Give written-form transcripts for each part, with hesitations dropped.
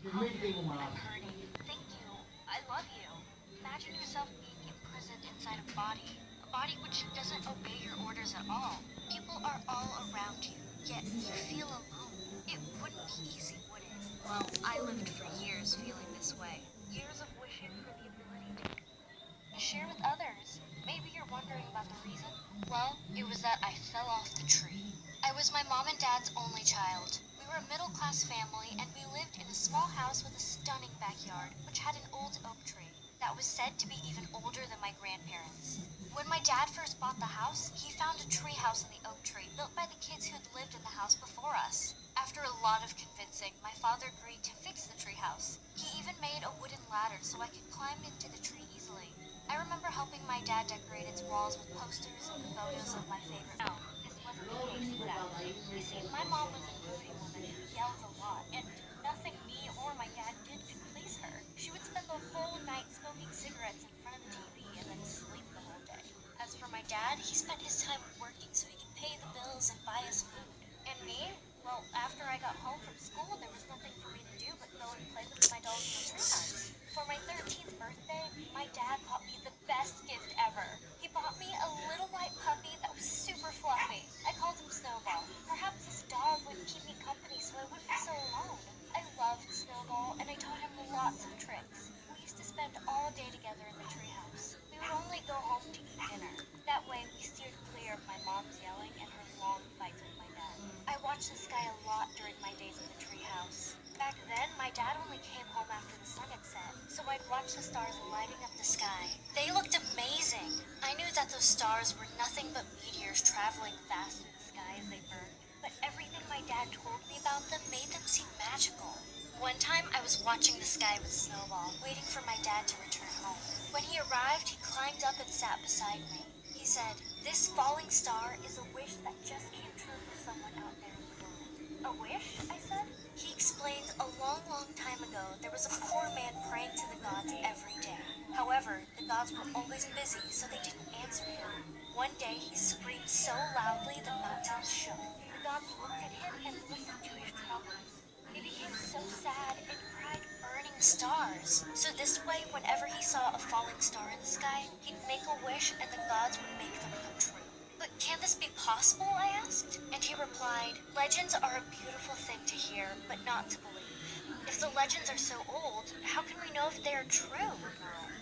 I'm hurting. Thank you. I love you. Imagine yourself being imprisoned inside a body which doesn't obey your orders at all. People are all around you, yet you feel alone. It wouldn't be easy, would it? Well, I lived for years feeling this way. Years of wishing for the ability to share with others. Maybe you're wondering about the reason? Well, it was that I fell off the tree. I was my mom and dad's only child. We were a middle-class family, and we lived in a small house with a stunning backyard, which had an old oak tree that was said to be even older than my grandparents. When my dad first bought the house, he found a tree house in the oak tree built by the kids who had lived in the house before us. After a lot of convincing, my father agreed to fix the tree house. He even made a wooden ladder so I could climb into the tree easily. I remember helping my dad decorate its walls with posters and photos of my favorite. No, this wasn't the case exactly. You see, my mom was a moody woman who yelled a lot, and nothing me or my dad did could please her. She would spend the whole night smoking cigarettes in front of the TV and then sleep the whole day. As for my dad, he spent his time working so he could pay the bills and buy us food. And me? Well, after I got home from school, there was nothing for me to do but go and play with my dolls in the treehouse. For my 13th birthday, my dad bought me the best gift ever. He bought me a little white puppy that was super fluffy. I called him Snowball. Perhaps this dog would keep me company so I wouldn't be so alone. I loved Snowball, and I taught him lots of tricks. We used to spend all day together in the treehouse. We would only go home to eat dinner. That way, we steered clear of my mom's yelling and her long fights with my dad. I watched the sky a lot during my days in the treehouse. Back then, my dad only came home after the sun had set, so I'd watch the stars lighting up the sky. They looked amazing. I knew that those stars were nothing but meteors traveling fast through the sky as they burned, but everything my dad told me about them made them seem magical. One time, I was watching the sky with Snowball, waiting for my dad to return home. When he arrived, he climbed up and sat beside me. He said, "This falling star is a wish that just came true for someone out there in the world." "A wish?" I said. He explained a long, long time ago there was a poor man praying to the gods every day. However, the gods were always busy, so they didn't answer him. One day he screamed so loudly the mountains shook. The gods looked at him and listened to his troubles. He became so sad and cried burning stars. So this way, whenever he saw a falling star in the sky, he'd make a wish and the gods would make them come true. "But can this be possible?" I asked. And he replied, "Legends are a beautiful thing to hear, but not to believe." "If the legends are so old, how can we know if they are true?"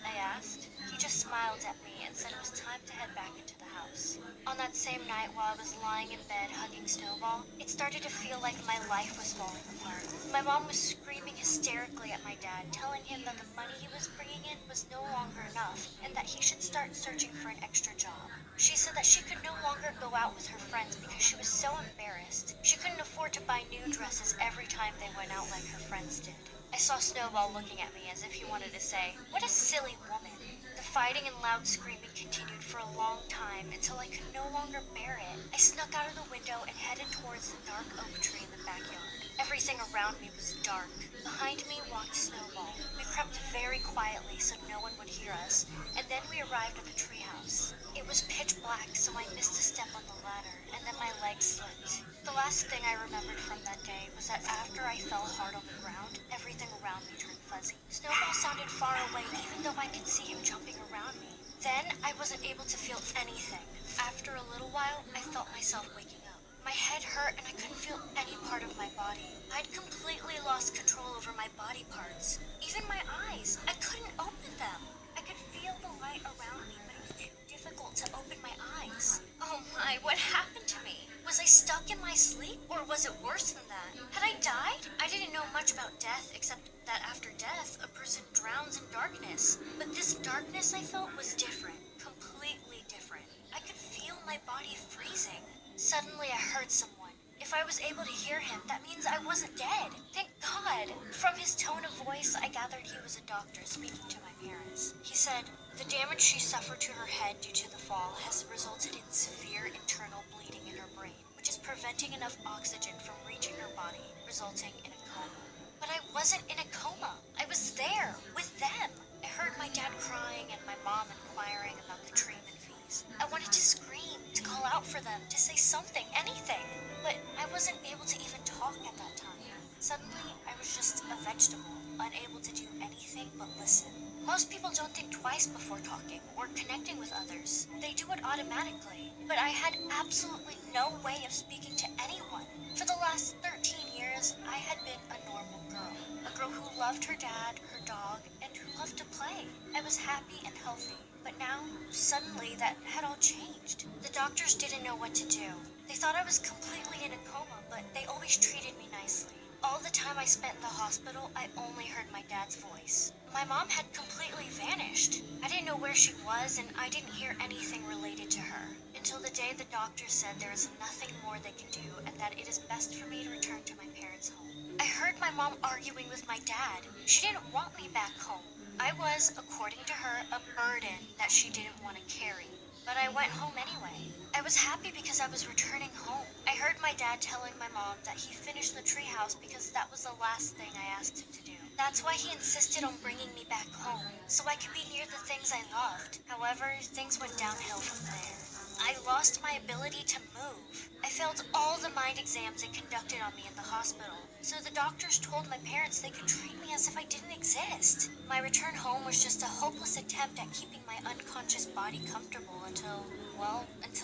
I asked. He just smiled at me and said it was time to head back into the house. On that same night, while I was lying in bed hugging Snowball, it started to feel like my life was falling apart. My mom was screaming hysterically at my dad, telling him that the money he was bringing in was no longer enough and that he should start searching for an extra job. She said that she could no longer go out with her friends because she was so embarrassed. She couldn't afford to buy new dresses every time they went out like her friends did. I saw Snowball looking at me as if he wanted to say, "What a silly woman." The fighting and loud screaming continued for a long time until I could no longer bear it. I snuck out of the window and headed towards the dark oak tree in the backyard. Everything around me was dark. Behind me walked Snowball. We crept very quietly so no one would hear us, and then we arrived at the treehouse. It was pitch black, so I missed a step on the ladder, and then my legs slipped. The last thing I remembered from that day was that after I fell hard on the ground, everything around me turned fuzzy. Snowball sounded far away, even though I could see him jumping around me. Then I wasn't able to feel anything. After a little while, I felt myself waking up. My head hurt and I couldn't feel any part of my body. I'd completely lost control over my body parts. Even my eyes, I couldn't open them. I could feel the light around me, but it was too difficult to open my eyes. Oh my, what happened to me? Was I stuck in my sleep, or was it worse than that? Had I died? I didn't know much about death, except that after death, a person drowns in darkness. But this darkness I felt was different, completely different. I could feel my body freezing. Suddenly I heard someone. If I was able to hear him, that means I wasn't dead. Thank God. From his tone of voice, I gathered he was a doctor speaking to my parents. He said, "The damage she suffered to her head due to the fall has resulted in severe internal bleeding in her brain, which is preventing enough oxygen from reaching her body, resulting in a coma." But I wasn't in a coma. I was there, with them. I heard my dad crying and my mom inquiring about the treatment fees. I wanted to scream, to call out for them, to say something, anything. But I wasn't able to even talk at that time. Suddenly, I was just a vegetable, unable to do anything but listen. Most people don't think twice before talking or connecting with others. They do it automatically. But I had absolutely no way of speaking to anyone. For the last 13 years, I had been a normal girl. A girl who loved her dad, her dog, and who loved to play. I was happy and healthy. But now, suddenly, that had all changed. The doctors didn't know what to do. They thought I was completely in a coma, but they always treated me nicely. All the time I spent in the hospital, I only heard my dad's voice. My mom had completely vanished. I didn't know where she was, and I didn't hear anything related to her. Until the day the doctor said there is nothing more they can do, and that it is best for me to return to my parents' home. I heard my mom arguing with my dad. She didn't want me back home. I was, according to her, a burden that she didn't want to carry. But I went home anyway. I was happy because I was returning home. I heard my dad telling my mom that he finished the treehouse because that was the last thing I asked him to do. That's why he insisted on bringing me back home, so I could be near the things I loved. However, things went downhill from there. I lost my ability to move. I failed all the mind exams they conducted on me in the hospital, so the doctors told my parents they could treat me as if I didn't exist. My return home was just a hopeless attempt at keeping my unconscious body comfortable until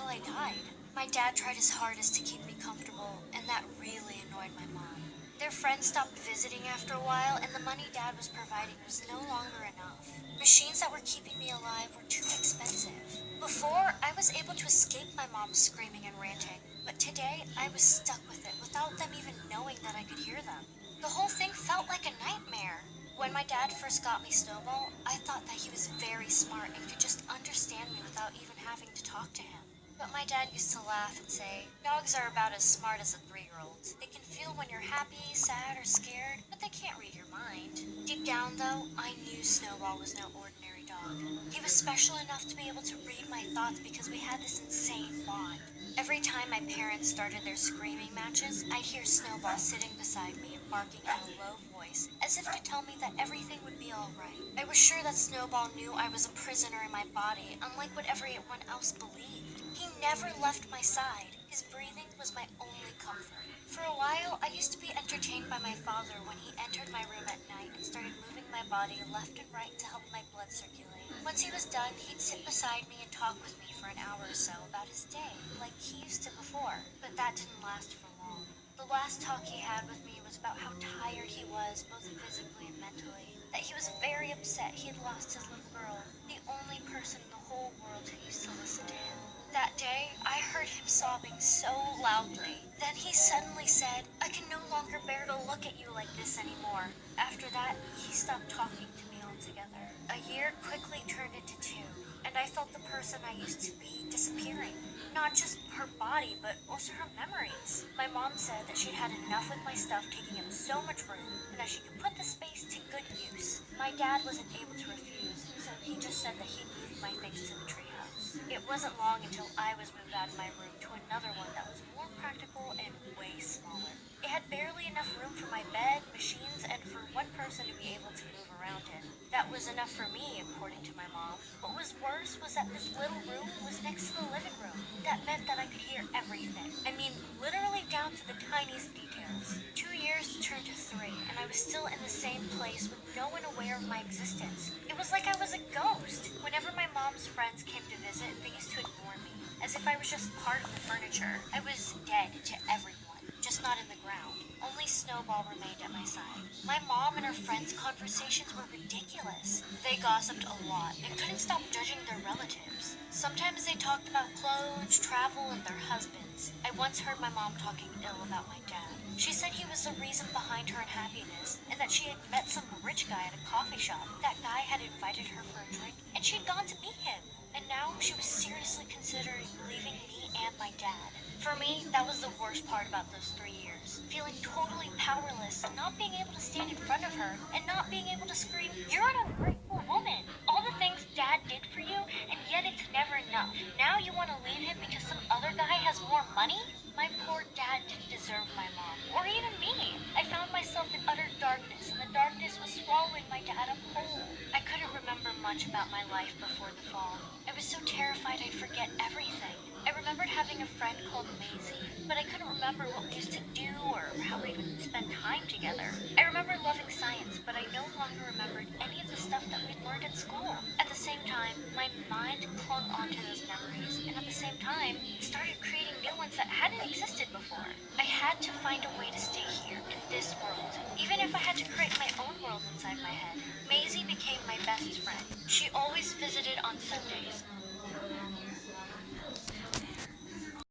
I died. My dad tried his hardest to keep me comfortable, and that really annoyed my mom. Their friends stopped visiting after a while, and the money Dad was providing was no longer enough. Machines that were keeping me alive were too expensive. Before, I was able to escape my mom screaming and ranting, but today I was stuck with it without them even knowing that I could hear them. The whole thing felt like a nightmare. When my dad first got me Snowball, I thought that he was very smart and could just understand me without even having to talk to him. But my dad used to laugh and say, dogs are about as smart as a 3-year-old. They can feel when you're happy, sad, or scared, but they can't read your mind. Deep down, though, I knew Snowball was no ordinary dog. He was special enough to be able to read my thoughts because we had this insane bond. Every time my parents started their screaming matches, I'd hear Snowball sitting beside me and barking in a low voice, as if to tell me that everything would be all right. I was sure that Snowball knew I was a prisoner in my body, unlike what everyone else believed. He never left my side. His breathing was my only comfort. For a while, I used to be entertained by my father when he entered my room at night and started moving my body left and right to help my blood circulate. Once he was done, he'd sit beside me and talk with me for an hour or so about his day, like he used to before. But that didn't last for long. The last talk he had with me was about how tired he was, both physically and mentally. That he was very upset he had lost his little girl, the only person in the whole world who used to listen to him. That day, I heard him sobbing so loudly. Then he suddenly said, I can no longer bear to look at you like this anymore. After that, he stopped talking to me altogether. A year quickly turned into 2, and I felt the person I used to be disappearing. Not just her body, but also her memories. My mom said that she'd had enough with my stuff taking up so much room, and that she could put the space to good use. My dad wasn't able to refuse, so he just said that he'd move my things to the treehouse. It wasn't long until I was moved out of my room to another one that was more practical and way smaller. It had barely enough room for my bed, machines, and for one person to be able to move around in. That was enough for me, according to my mom. What was worse was that this little room was next to the living room. That meant that I could hear everything. I mean, literally down to the tiniest details. 2 years turned to 3, and I was still in the same place with no one aware of my existence. It was like I was a ghost. Whenever my mom's friends came to visit, they used to ignore me, as if I was just part of the furniture. I was dead to everyone, just not in the ground. Only Snowball remained at my side. My mom and her friends' conversations were ridiculous. They gossiped a lot and couldn't stop judging their relatives. Sometimes they talked about clothes, travel, and their husbands. I once heard my mom talking ill about my dad. She said he was the reason behind her unhappiness, and that she had met some rich guy at a coffee shop. That guy had invited her for a drink, and she'd gone to meet him. And now she was seriously considering leaving me and my dad. For me, that was the worst part about those 3 years. Feeling totally powerless, not being able to stand in front of her, and not being able to scream, you're an ungrateful woman! All the things Dad did for you, and yet it's never enough. Now you want to leave him because some other guy has more money? My poor dad didn't deserve my mom, or even me. I found myself in utter darkness, and the darkness was swallowing my dad up whole. I couldn't remember much about my life before the fall. I was so terrified I'd forget everything. I remembered having a friend called Maisie, but I couldn't remember what we used to do or how we would spend time together. I remember loving science, but I no longer remembered any of the stuff that we'd learned at school. At the same time, my mind clung onto those memories, and at the same time, started creating new ones that hadn't existed before. I had to find a way to stay here, in this world, even if I had to create my own world inside my head. Maisie became my best friend. She always visited on Sundays.